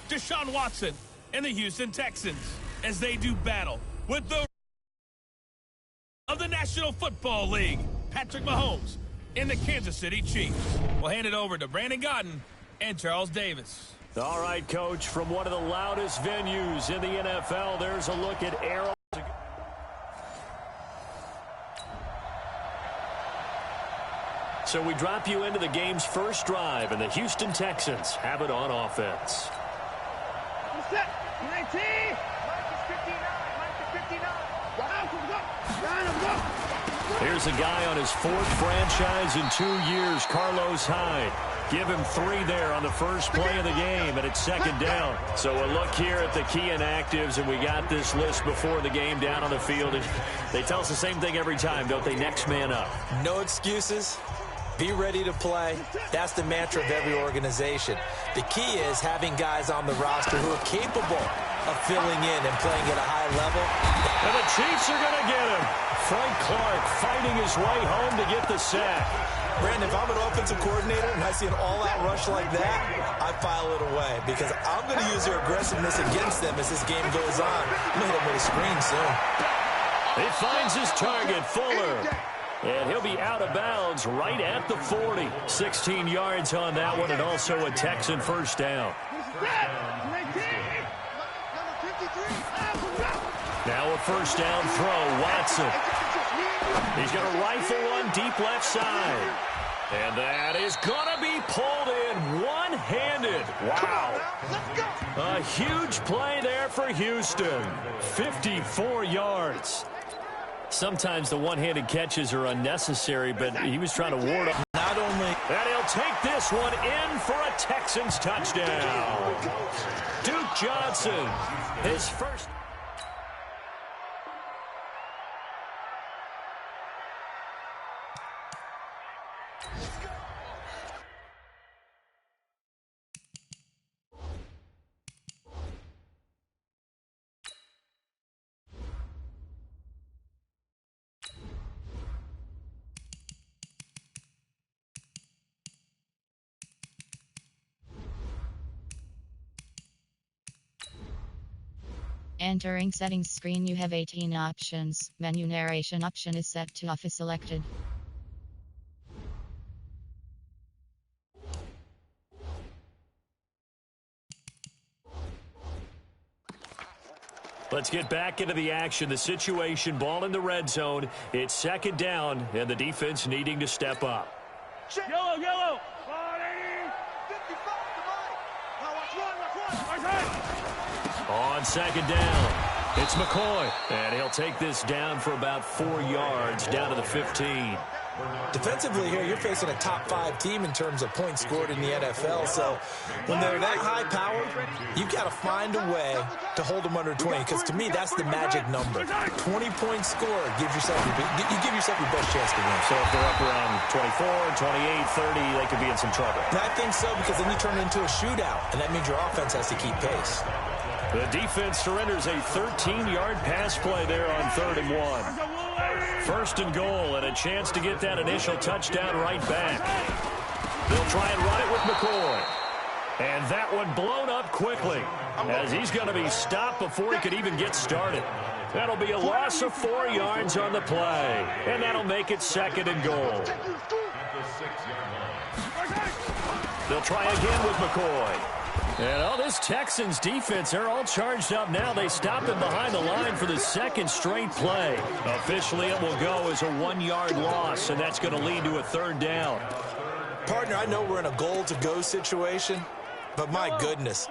Deshaun Watson and the Houston Texans as they do battle with the of the National Football League, Patrick Mahomes, and the Kansas City Chiefs. We'll hand it over to Brandon Gaudin and Charles Davis. All right, Coach, from one of the loudest venues in the NFL, there's a look at Arrow. So we drop you into the game's first drive, and the Houston Texans have it on offense. Set. 19. Here's a guy on his fourth franchise in 2 years, Carlos Hyde. Give him 3 there on the first play of the game, and it's second down. So a look here at the key inactives, and we got this list before the game down on the field. And they tell us the same thing every time, don't they? Next man up. No excuses. Be ready to play. That's the mantra of every organization. The key is having guys on the roster who are capable of filling in and playing at a high level. And the Chiefs are going to get him. Frank Clark fighting his way home to get the sack. Brandon, if I'm an offensive coordinator and I see an all-out rush like that, I file it away because I'm going to use their aggressiveness against them as this game goes on. I'm going to hit him with a screen soon. He finds his target, Fuller. And he'll be out of bounds right at the 40. 16 yards on that one, and also a Texan first down. Now a first down throw, Watson. He's going to rifle one deep left side. And that is going to be pulled in one-handed. Wow. A huge play there for Houston. 54 yards. Sometimes the one-handed catches are unnecessary, but he was trying to ward off. Not only. And he'll take this one in for a Texans touchdown. Duke Johnson, his first. Entering settings screen, you have 18 options. Menu narration option is set to off is selected. Let's get back into the action. The situation, ball in the red zone. It's second down, and the defense needing to step up. Yellow, yellow. 55, watch one. On second down, it's McCoy. And he'll take this down for about 4 yards, down to the 15. Defensively here, you're facing a top-5 team in terms of points scored in the NFL. So when they're that high-powered, you've got to find a way to hold them under 20. Because to me, that's the magic number. 20 points scored gives yourself you give yourself your best chance to win. So if they're up around 24, 28, 30, they could be in some trouble. And I think so, because then you turn it into a shootout, and that means your offense has to keep pace. The defense surrenders a 13-yard pass play there on 3rd and 1. First and goal, and a chance to get that initial touchdown right back. They'll try and run it with McCoy. And that one blown up quickly, as he's going to be stopped before he could even get started. That'll be a loss of 4 yards on the play, and that'll make it 2nd and goal. They'll try again with McCoy. And this Texans defense, they're all charged up now. They stop him behind the line for the 2nd straight play. Officially, it will go as a 1-yard loss, and that's going to lead to a 3rd down. Partner, I know we're in a goal-to-go situation, but my goodness,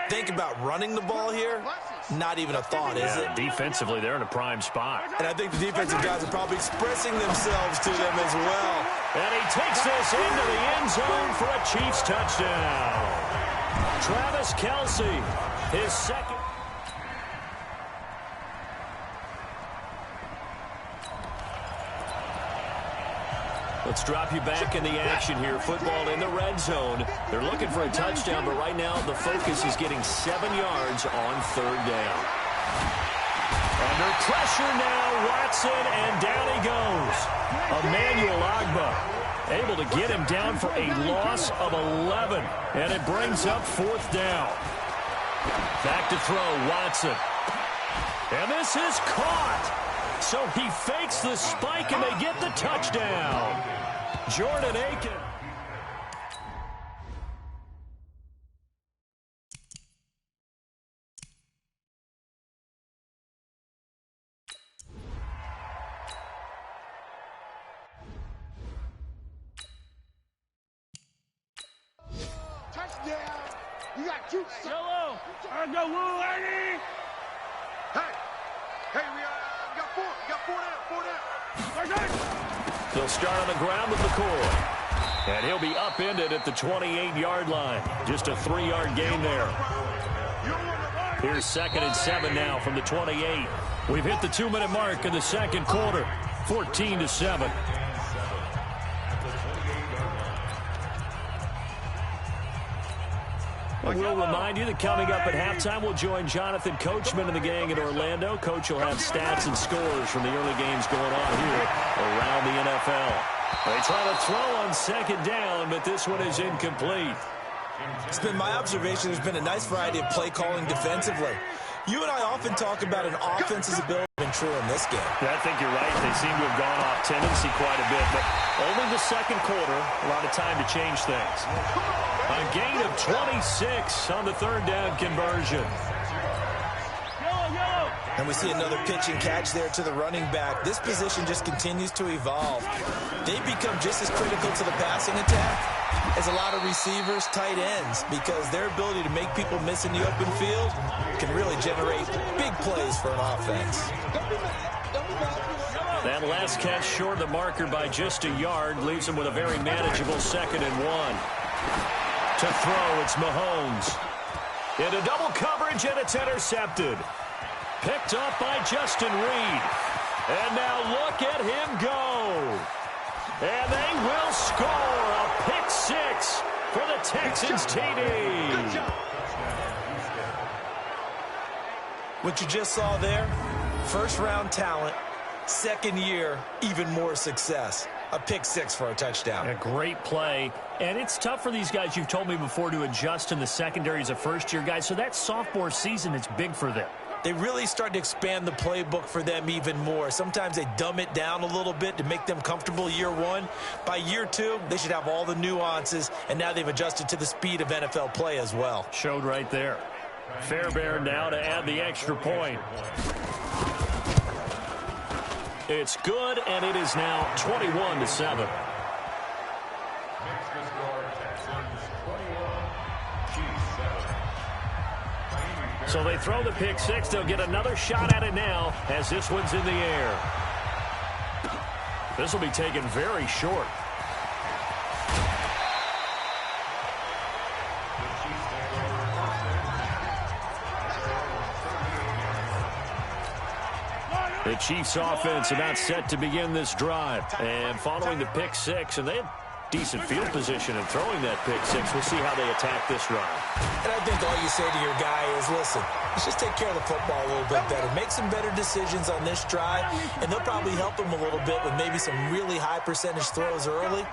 think about running the ball here. Not even a thought, is it? Defensively, they're in a prime spot. And I think the defensive guys are probably expressing themselves to them as well. And he takes this into the end zone for a Chiefs touchdown. Travis Kelce, his second. Let's drop you back in the action here. Football in the red zone. They're looking for a touchdown, but right now the focus is getting 7 yards on 3rd down. Under pressure now, Watson, and down he goes. Emmanuel Ogbah able to get him down for a loss of 11, and it brings up 4th down. Back to throw, Watson. And this is caught. So he fakes the spike, and they get the touchdown. Jordan Aiken. Touchdown. You got two. Yellow. I go, Woo, Eddie. Hey, we got four. We got four down. They'll start on the ground with McCoy. And he'll be upended at the 28-yard line. Just a 3-yard gain there. Here's 2nd and 7 now from the 28. We've hit the 2-minute mark in the second quarter. 14-7. We'll remind you that coming up at halftime, we'll join Jonathan Coachman and the gang in Orlando. Coach will have stats and scores from the early games going on here around the NFL. They try to throw on 2nd down, but this one is incomplete. It's been my observation there's been a nice variety of play calling defensively. You and I often talk about an offense's ability to be true in this game. Yeah, I think you're right. They seem to have gone off tendency quite a bit, but only the second quarter, a lot of time to change things. A gain of 26 on the 3rd down conversion. And we see another pitch and catch there to the running back. This position just continues to evolve. They've become just as critical to the passing attack as a lot of receivers, tight ends, because their ability to make people miss in the open field can really generate big plays for an offense. That last catch short of the marker by just a yard leaves them with a very manageable 2nd and 1. To throw, it's Mahomes. Into double coverage, and it's intercepted. Picked up by Justin Reed. And now look at him go. And they will score a pick 6 for the Texans TD. What you just saw there, first-round talent, 2nd year, even more success. A pick 6 for a touchdown. A great play. And it's tough for these guys, you've told me before, to adjust in the secondary as a first-year guy. So that sophomore season is big for them. They really start to expand the playbook for them even more. Sometimes they dumb it down a little bit to make them comfortable year 1. By year 2, they should have all the nuances, and now they've adjusted to the speed of NFL play as well. Showed right there. Fairbairn now to add the extra point. It's good, and it is now 21-7. So they throw the pick 6. They'll get another shot at it now as this one's in the air. This will be taken very short. The Chiefs offense about set to begin this drive. And following the pick 6, and they had decent field position in throwing that pick 6. We'll see how they attack this drive. And I think all you say to your guy is, listen, let's just take care of the football a little bit better. Make some better decisions on this drive, and they'll probably help him a little bit with maybe some really high percentage throws early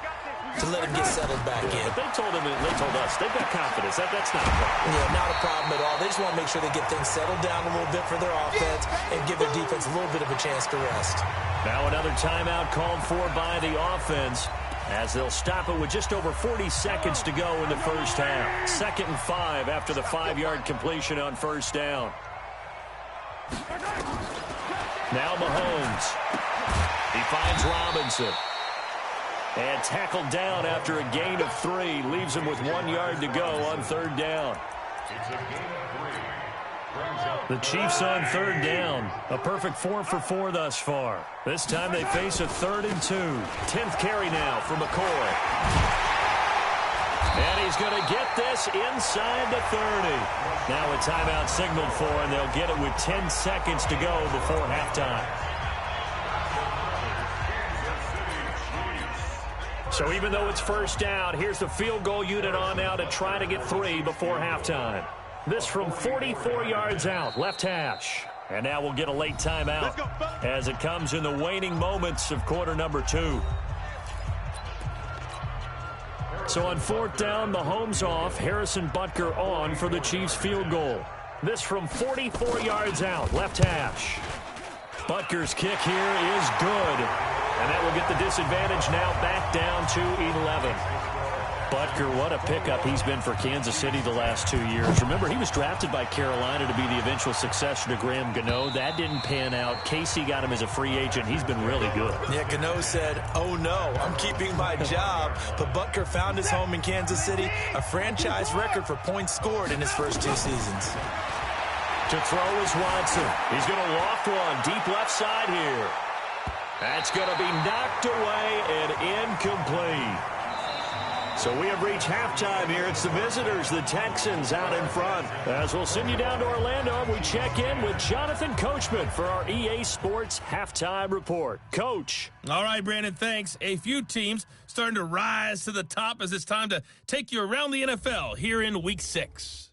to let him get settled back in. But they told us, they've got confidence. That's not a problem. Yeah, not a problem at all. They just want to make sure they get things settled down a little bit for their offense and give their defense a little bit of a chance to rest. Now another timeout called for by the offense, as they'll stop it with just over 40 seconds to go in the first half. 2nd and 5 after the 5-yard completion on first down. Now Mahomes. He finds Robinson. And tackled down after a gain of 3. Leaves him with 1 yard to go on 3rd down. The Chiefs on 3rd down. A perfect 4 for 4 thus far. This time they face a 3rd and 2. 10th carry now for McCoy. And he's going to get this inside the 30. Now a timeout signaled for, and they'll get it with 10 seconds to go before halftime. So even though it's first down, here's the field goal unit on now to try to get 3 before halftime. This from 44 yards out, left hash. And now we'll get a late timeout as it comes in the waning moments of quarter number 2. So on 4th down, Mahomes off, Harrison Butker on for the Chiefs field goal. This from 44 yards out, left hash. Butker's kick here is good. And that will get the disadvantage now back down to 11. Butker, what a pickup he's been for Kansas City the last 2 years. Remember, he was drafted by Carolina to be the eventual successor to Graham Gano. That didn't pan out. Casey got him as a free agent. He's been really good. Yeah, Gano said, oh no, I'm keeping my job. But Butker found his home in Kansas City, a franchise record for points scored in his first 2 seasons. To throw is Watson. He's going to loft one deep left side here. That's going to be knocked away and incomplete. So we have reached halftime here. It's the visitors, the Texans, out in front. As we'll send you down to Orlando, we check in with Jonathan Coachman for our EA Sports Halftime Report. Coach. All right, Brandon, thanks. A few teams starting to rise to the top as it's time to take you around the NFL here in Week 6.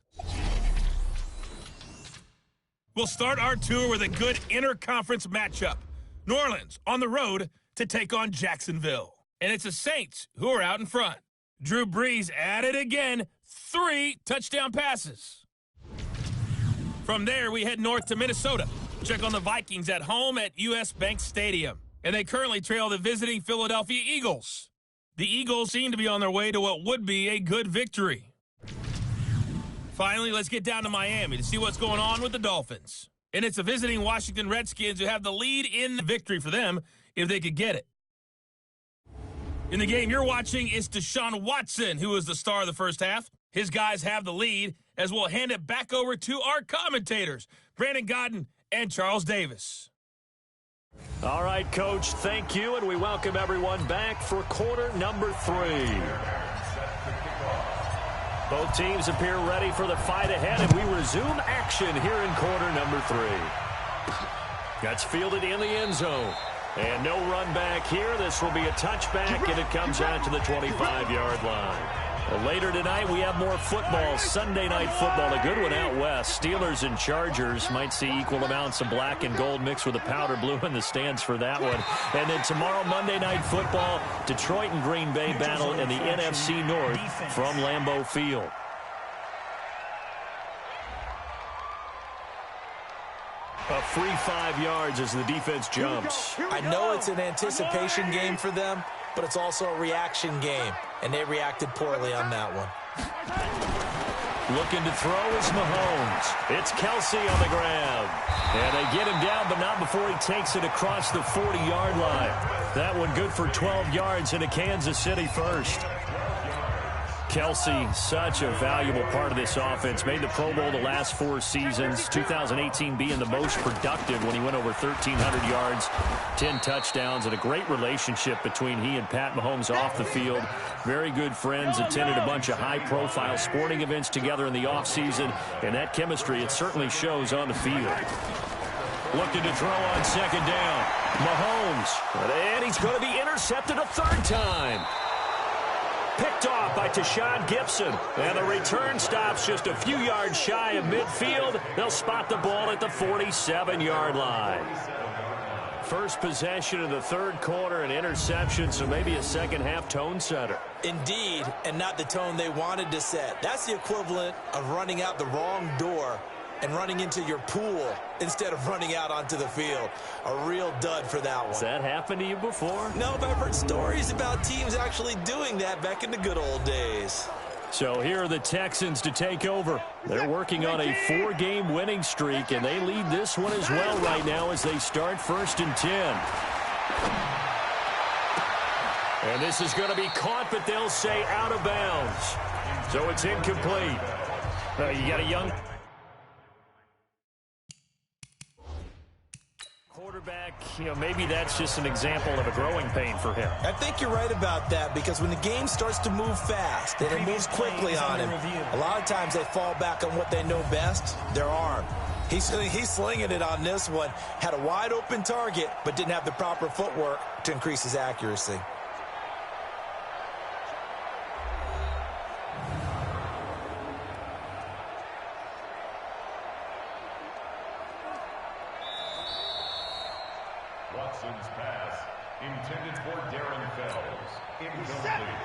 We'll start our tour with a good interconference matchup. New Orleans on the road to take on Jacksonville. And it's the Saints who are out in front. Drew Brees at it again, 3 touchdown passes. From there, we head north to Minnesota. Check on the Vikings at home at US Bank Stadium. And they currently trail the visiting Philadelphia Eagles. The Eagles seem to be on their way to what would be a good victory. Finally, let's get down to Miami to see what's going on with the Dolphins. And it's the visiting Washington Redskins who have the lead in the victory for them if they could get it. In the game you're watching is Deshaun Watson, who is the star of the first half. His guys have the lead, as we'll hand it back over to our commentators, Brandon Godden and Charles Davis. All right, Coach, thank you, and we welcome everyone back for quarter number 3. Both teams appear ready for the fight ahead, and we resume action here in quarter number 3. That's fielded in the end zone. And no run back here. This will be a touchback, and it comes out to the 25-yard line. Well, later tonight, we have more football, Sunday night football, a good one out west. Steelers and Chargers might see equal amounts of black and gold mixed with a powder blue in the stands for that one. And then tomorrow, Monday night football, Detroit and Green Bay battle in the NFC North from Lambeau Field. A free 5 yards as the defense jumps. I know it's an anticipation game for them, but it's also a reaction game, and they reacted poorly on that one. Looking to throw is Mahomes. It's Kelsey on the ground. And they get him down, but not before he takes it across the 40-yard line. That one good for 12 yards into Kansas City first. Kelsey, such a valuable part of this offense. Made the Pro Bowl the last 4 seasons. 2018 being the most productive when he went over 1,300 yards, 10 touchdowns, and a great relationship between he and Pat Mahomes off the field. Very good friends, attended a bunch of high-profile sporting events together in the offseason, and that chemistry, it certainly shows on the field. Looking to throw on second down. Mahomes, and he's going to be intercepted a 3rd time. Picked off by Tashawn Gibson. And the return stops just a few yards shy of midfield. They'll spot the ball at the 47-yard line. First possession of the 3rd quarter, an interception, so maybe a second-half tone setter. Indeed, and not the tone they wanted to set. That's the equivalent of running out the wrong door and running into your pool instead of running out onto the field. A real dud for that one. Has that happened to you before? No, but I've heard stories about teams actually doing that back in the good old days. So here are the Texans to take over. They're working on a 4-game winning streak, and they lead this one as well right now as they start 1st and 10. And this is going to be caught, but they'll say out of bounds. So it's incomplete. You got a young quarterback, maybe that's just an example of a growing pain for him. I think you're right about that, because when the game starts to move fast and it moves quickly on him, a lot of times they fall back on what they know best, their arm. He's slinging it on this one. Had a wide open target, but didn't have the proper footwork to increase his accuracy. Watson's pass, intended for Darren Fells. Incomplete.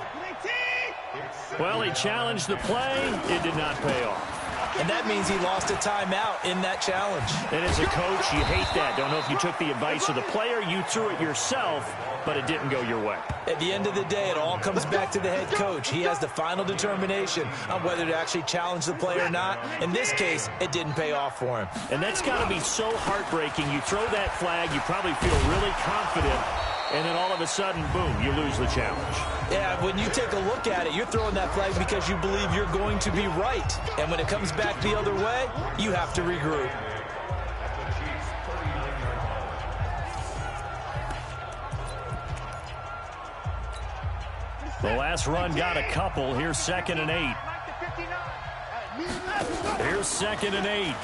Well, he challenged the play. It did not pay off. and that means he lost a timeout in that challenge. And as a coach, you hate that. Don't know if you took the advice of the player, you threw it yourself, but it didn't go your way. At the end of the day, it all comes back to the head coach. He has the final determination on whether to actually challenge the play or not. In this case, it didn't pay off for him. And that's got to be so heartbreaking. You throw that flag, you probably feel really confident, and then all of a sudden, boom, you lose the challenge. Yeah, when you take a look at it, you're throwing that flag because you believe you're going to be right. And when it comes back the other way, you have to regroup. The last run got a couple. Here's 2nd and 8. Here's 2nd and 8.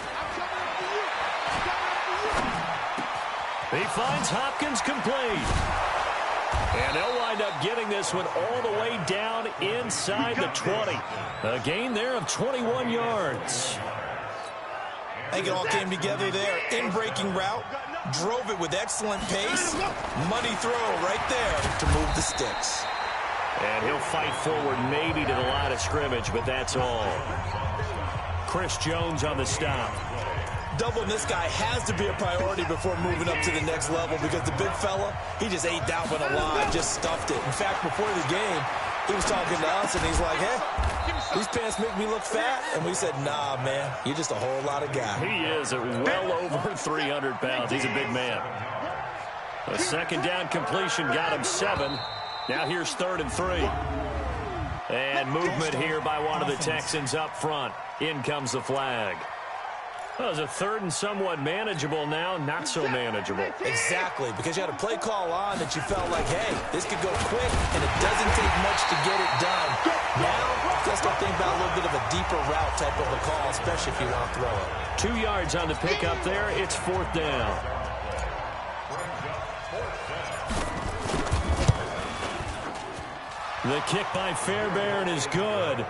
He finds Hopkins complete. And they'll wind up getting this one all the way down inside the 20. A gain there of 21 yards. I think it all came together there. In-breaking route, drove it with excellent pace. Money throw right there to move the sticks. And he'll fight forward maybe to the line of scrimmage, but that's all. Chris Jones on the stop. Doubling this guy has to be a priority before moving up to the next level because the big fella, he just ate that one alive, just stuffed it. In fact, before the game, he was talking to us, and he's like, hey, these pants make me look fat. And we said, nah, man, you're just a whole lot of guy. He is at well over 300 pounds. He's a big man. A 2nd down completion got him 7. Now here's 3rd and 3. And movement here by one of the Texans up front. In comes the flag. Well, it's a 3rd and somewhat manageable now, not so manageable. Exactly, because you had a play call on that you felt like, hey, this could go quick, and it doesn't take much to get it done. Now, you got to start thinking about a little bit of a deeper route type of a call, especially if you want to throw it. 2 yards on the pickup there. It's 4th down. The kick by Fairbairn is good.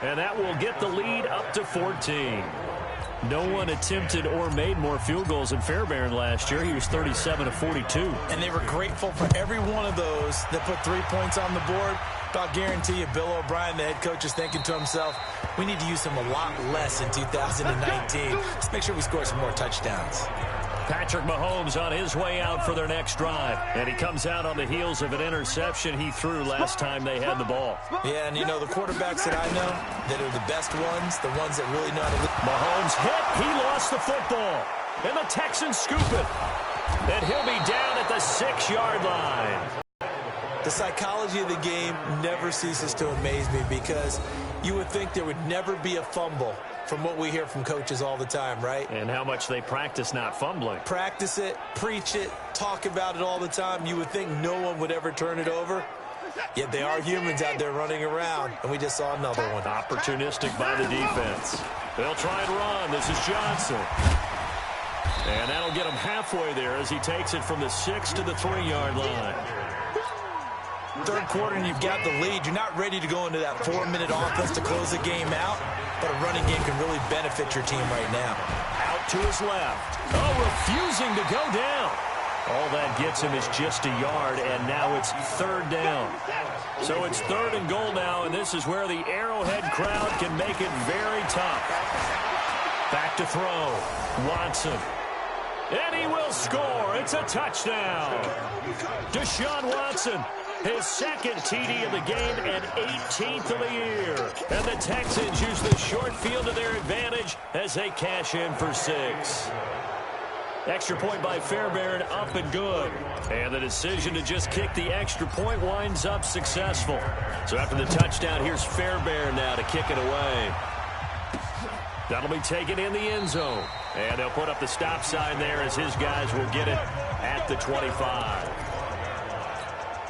And that will get the lead up to 14. No one attempted or made more field goals than Fairbairn last year. He was 37 of 42. And they were grateful for every one of those that put 3 points on the board. But I'll guarantee you, Bill O'Brien, the head coach, is thinking to himself, we need to use him a lot less in 2019. Let's make sure we score some more touchdowns. Patrick Mahomes on his way out for their next drive. And he comes out on the heels of an interception he threw last time they had the ball. Yeah, and you know, the quarterbacks that I know that are the best ones, the ones that really know how to... Mahomes hit. He lost the football. And the Texans scoop it. And he'll be down at the 6-yard line. The psychology of the game never ceases to amaze me because you would think there would never be a fumble from what we hear from coaches all the time, right? And how much they practice not fumbling. Practice it, preach it, talk about it all the time. You would think no one would ever turn it over. Yet they are humans out there running around, and we just saw another one. Opportunistic by the defense. They'll try and run. This is Johnson. And that'll get him halfway there as he takes it from the 6 to the 3-yard line. Third quarter and you've got the lead. You're not ready to go into that 4-minute offense to close the game out, but a running game can really benefit your team right now. Out to his left. Oh, refusing to go down. All that gets him is just a yard, and now it's 3rd down. So it's 3rd and goal now, and this is where the Arrowhead crowd can make it very tough. Back to throw. Watson. And he will score. It's a touchdown. Deshaun Watson. His 2nd TD of the game and 18th of the year. And the Texans use the short field to their advantage as they cash in for 6. Extra point by Fairbairn, up and good. And the decision to just kick the extra point winds up successful. So after the touchdown, here's Fairbairn now to kick it away. That'll be taken in the end zone. And they'll put up the stop sign there as his guys will get it at the 25.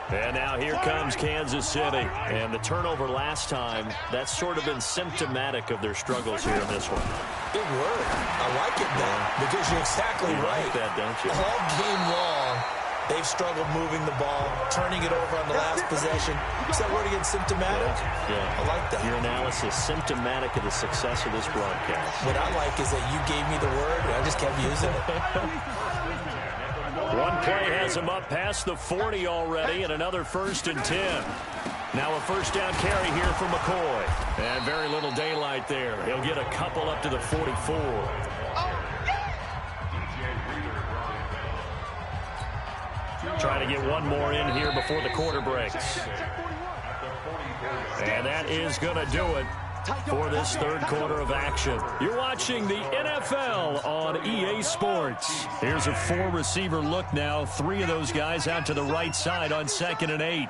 And now here comes Kansas City. And the turnover last time, that's sort of been symptomatic of their struggles here in this one. Big word. I like it, man, because you're exactly right. You like that, don't you? All game long, they've struggled moving the ball, turning it over on the last possession. Is that word again, symptomatic? Yeah. I like that. Your analysis, symptomatic of the success of this broadcast. What I like is that you gave me the word, and I just kept using it. One play has him up past the 40 already, and another 1st and 10. Now a first down carry here from McCoy. And very little daylight there. He'll get a couple up to the 44. Trying to get one more in here before the quarter breaks. And that is going to do it for this third quarter of action. You're watching the NFL on EA Sports. Here's a four-receiver look now. Three of those guys out to the right side on 2nd and 8.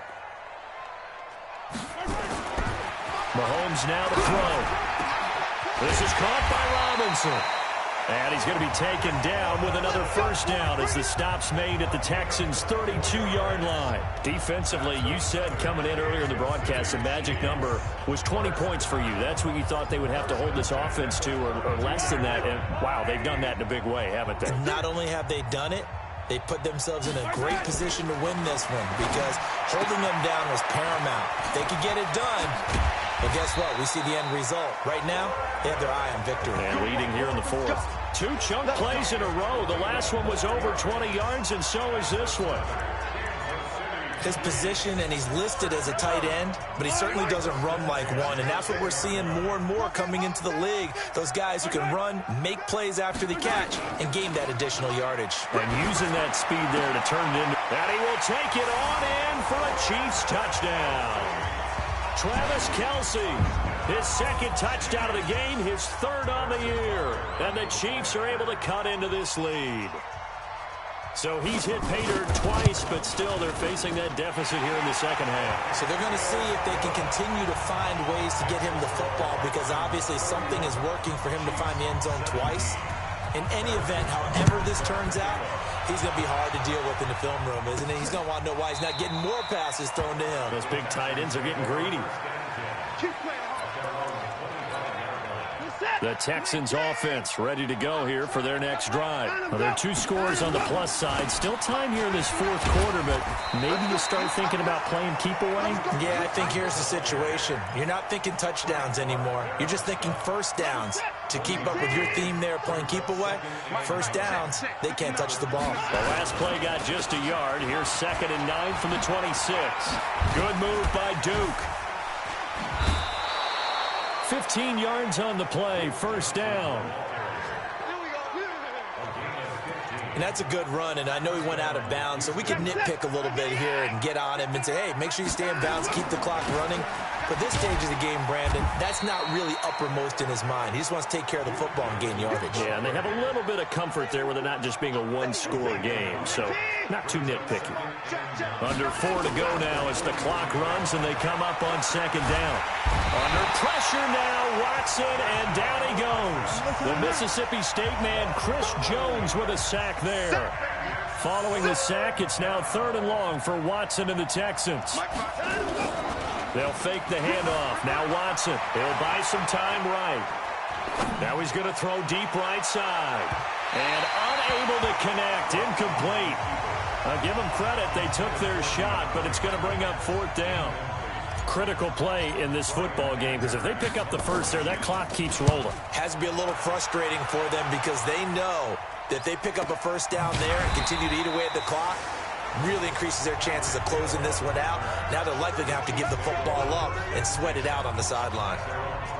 Mahomes now to throw. This is caught by Robinson. And he's going to be taken down with another first down as the stop's made at the Texans' 32-yard line. Defensively, you said coming in earlier in the broadcast, the magic number was 20 points for you. That's what you thought they would have to hold this offense to, or less than that. And, wow, they've done that in a big way, haven't they? Not only have they done it, they put themselves in a great position to win this one because holding them down was paramount. If they could get it done, but guess what? We see the end result. Right now, they have their eye on victory. And leading here in the fourth. Two chunk plays in a row. The last one was over 20 yards, and so is this one. His position, and he's listed as a tight end, but he certainly doesn't run like one, and that's what we're seeing more and more coming into the league. Those guys who can run, make plays after the catch, and gain that additional yardage. And using that speed there to turn it into. And he will take it on in for a Chiefs touchdown. Travis Kelce, his second touchdown of the game, his third on the year. And the Chiefs are able to cut into this lead. So he's hit pay dirt twice, but still they're facing that deficit here in the second half. So they're going to see if they can continue to find ways to get him the football because obviously something is working for him to find the end zone twice. In any event, however this turns out, he's going to be hard to deal with in the film room, isn't he? He's going to want to know why he's not getting more passes thrown to him. Those big tight ends are getting greedy. The Texans offense ready to go here for their next drive. Well, there are two scores on the plus side. Still time here in this fourth quarter, but maybe you start thinking about playing keep away? Yeah, I think here's the situation. You're not thinking touchdowns anymore. You're just thinking first downs. To keep up with your theme there, playing keep away, first downs, they can't touch the ball. The last play got just a yard. Here's 2nd and 9 from the 26. Good move by Duke. 15 yards on the play, first down. And that's a good run, and I know he went out of bounds, so we can nitpick a little bit here and get on him and say, hey, make sure you stay in bounds, keep the clock running. But this stage of the game, Brandon, that's not really uppermost in his mind. He just wants to take care of the football and gain yardage. Yeah, and they have a little bit of comfort there with it not just being a one-score game, so not too nitpicky. Under 4 to go now as the clock runs, and they come up on 2nd down. Under pressure now, Watson, and down he goes. The Mississippi State man, Chris Jones, with a sack there. Following the sack, it's now 3rd and long for Watson and the Texans. They'll fake the handoff. Now Watson. He'll buy some time right. Now he's going to throw deep right side. And unable to connect. Incomplete. I'll give them credit. They took their shot, but it's going to bring up 4th down. Critical play in this football game because if they pick up the first there, that clock keeps rolling. Has to be a little frustrating for them because they know that if they pick up a first down there and continue to eat away at the clock, really increases their chances of closing this one out. Now they're likely to have to give the football up and sweat it out on the sideline.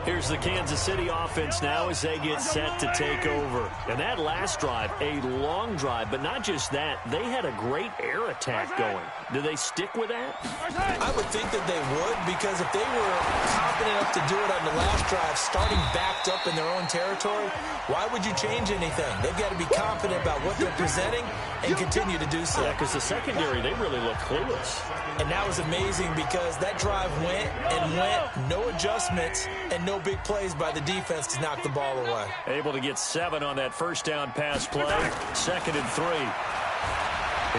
Here's the Kansas City offense now as they get set to take over. And that last drive, a long drive, but not just that. They had a great air attack going. Do they stick with that? I would think that they would because if they were confident enough to do it on the last drive, starting backed up in their own territory, why would you change anything? They've got to be confident about what they're presenting and continue to do so. Yeah, because the secondary, they really look clueless. And that was amazing because that drive went and went, no adjustments, and no big plays by the defense to knock the ball away. Able to get 7 on that first down pass play. 2nd and 3.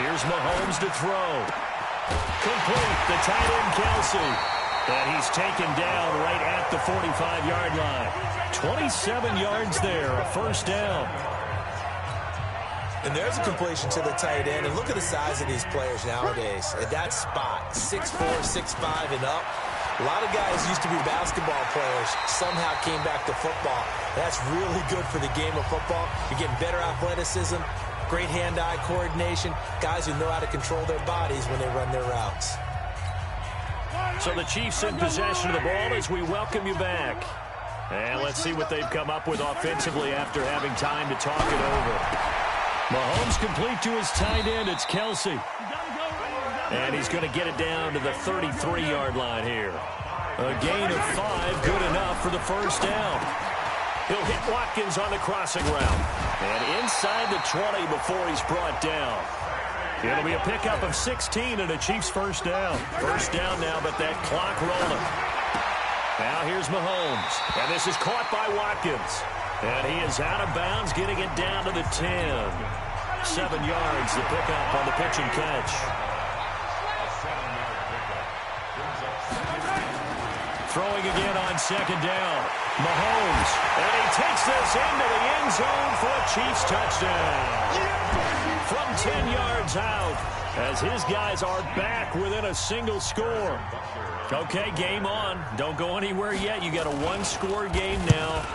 Here's Mahomes to throw. Complete. The tight end, Kelce. And he's taken down right at the 45-yard line. 27 yards there, a first down. And there's a completion to the tight end. And look at the size of these players nowadays. At that spot, 6'4", 6'5", and up. A lot of guys used to be basketball players, somehow came back to football. That's really good for the game of football. You're getting better athleticism, great hand-eye coordination, guys who know how to control their bodies when they run their routes. So the Chiefs in possession of the ball as we welcome you back. And let's see what they've come up with offensively after having time to talk it over. Mahomes complete to his tight end. It's Kelsey. And he's going to get it down to the 33-yard line here. A gain of 5, good enough for the first down. He'll hit Watkins on the crossing route. And inside the 20 before he's brought down. It'll be a pickup of 16 and a Chiefs first down. First down now, but that clock rolling. Now here's Mahomes. And this is caught by Watkins. And he is out of bounds, getting it down to the 10. 7 yards, the pickup on the pitch and catch. Throwing again on second down. Mahomes. And he takes this into the end zone for a Chiefs touchdown. From 10 yards out, as his guys are back within a single score. Okay, game on. Don't go anywhere yet. You got a one-score game now.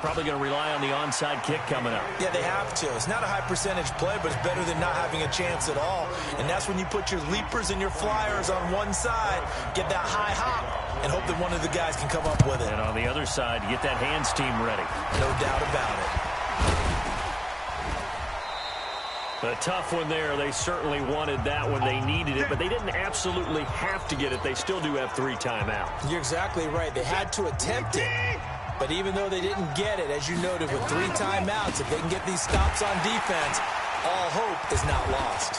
Probably going to rely on the onside kick coming up. Yeah, they have to. It's not a high-percentage play, but it's better than not having a chance at all. And that's when you put your leapers and your flyers on one side, get that high hop, and hope that one of the guys can come up with it. And on the other side, get that hands team ready. No doubt about it. A tough one there. They certainly wanted that when they needed it, but they didn't absolutely have to get it. They still do have 3 timeouts. You're exactly right. They had to attempt it. But even though they didn't get it, as you noted, with 3 timeouts, if they can get these stops on defense, all hope is not lost.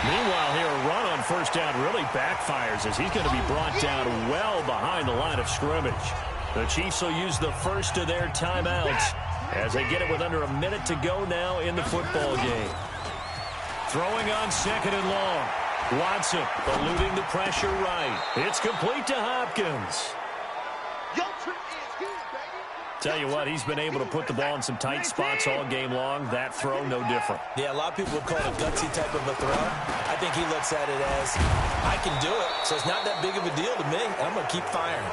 Meanwhile, here, a run on first down really backfires as he's going to be brought down well behind the line of scrimmage. The Chiefs will use the first of their timeouts as they get it with under a minute to go now in the football game. Throwing on second and long. Watson eluding the pressure right. It's complete to Hopkins. Tell you what, he's been able to put the ball in some tight spots all game long. That throw, no different. Yeah, a lot of people would call it a gutsy type of a throw. I think he looks at it as, I can do it, so it's not that big of a deal to me, and I'm going to keep firing.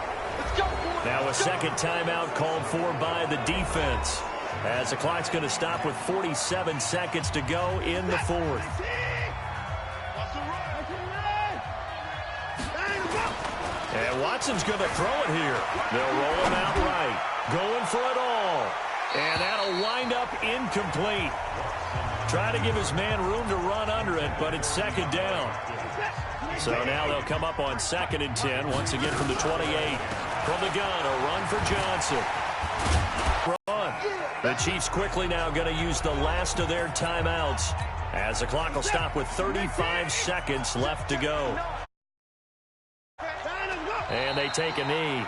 Now a second timeout called for by the defense, as the clock's going to stop with 47 seconds to go in the fourth. And Watson's going to throw it here. They'll roll him out right. Going for it all. And that'll wind up incomplete. Trying to give his man room to run under it, but it's second down. So now they'll come up on 2nd and 10, once again from the 28. From the gun, a run for Johnson. Run. The Chiefs quickly now going to use the last of their timeouts, as the clock will stop with 35 seconds left to go. And they take a knee.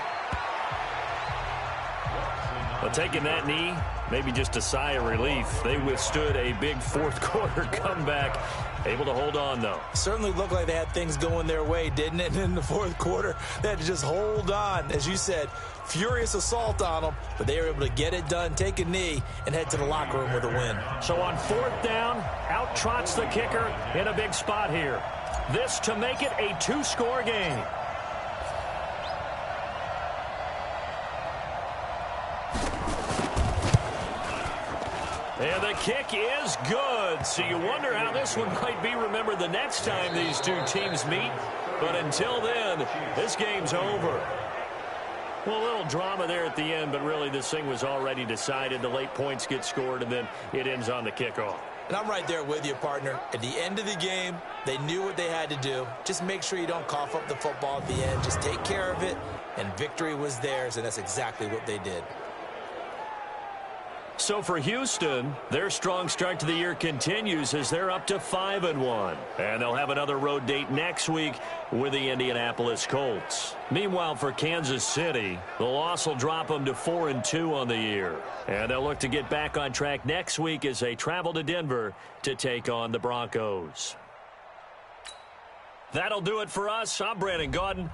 But taking that knee, maybe just a sigh of relief. They withstood a big fourth-quarter comeback. Able to hold on, though. Certainly looked like they had things going their way, didn't it? And in the fourth quarter, they had to just hold on. As you said, furious assault on them, but they were able to get it done, take a knee, and head to the locker room with a win. So on 4th down, out trots the kicker in a big spot here. This to make it a 2-score game. And the kick is good. So you wonder how this one might be remembered the next time these two teams meet. But until then, this game's over. Well, a little drama there at the end, but really this thing was already decided. The late points get scored, and then it ends on the kickoff. And I'm right there with you, partner. At the end of the game, they knew what they had to do. Just make sure you don't cough up the football at the end. Just take care of it, and victory was theirs, and that's exactly what they did. So for Houston, their strong start to the year continues as they're up to 5-1. And they'll have another road date next week with the Indianapolis Colts. Meanwhile, for Kansas City, the loss will drop them to 4-2 on the year. And they'll look to get back on track next week as they travel to Denver to take on the Broncos. That'll do it for us. I'm Brandon Gaudin.